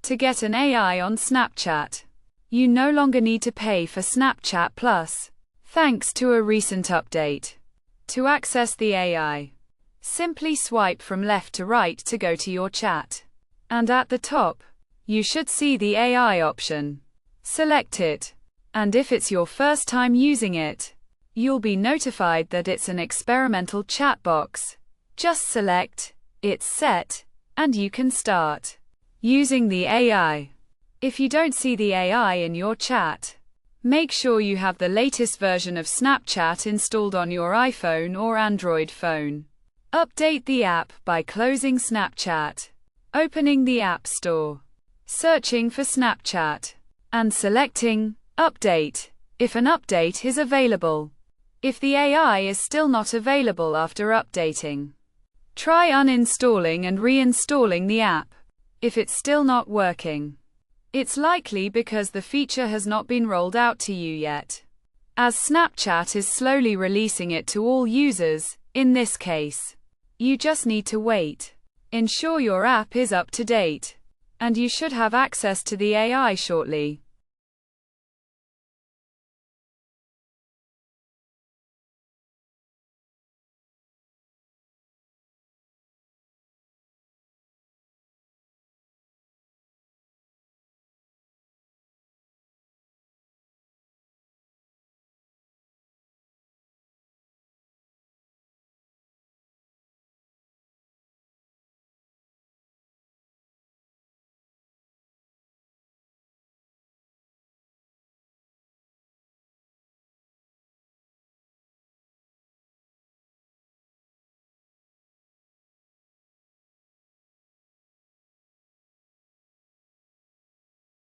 To get an AI on Snapchat, you no longer need to pay for Snapchat Plus, thanks to a recent update. To access the AI, simply swipe from left to right to go to your chat. And at the top, you should see the AI option. Select it. And if it's your first time using it, you'll be notified that it's an experimental chat box. Just select, it's set, and you can start using the AI. If you don't see the AI in your chat, make sure you have the latest version of Snapchat installed on your iPhone or Android phone. Update the app by closing Snapchat, opening the App Store, searching for Snapchat, and selecting Update if an update is available. If the AI is still not available after updating, try uninstalling and reinstalling the app. If it's still not working, it's likely because the feature has not been rolled out to you yet, as Snapchat is slowly releasing it to all users. In this case, you just need to wait. Ensure your app is up to date, and you should have access to the AI shortly.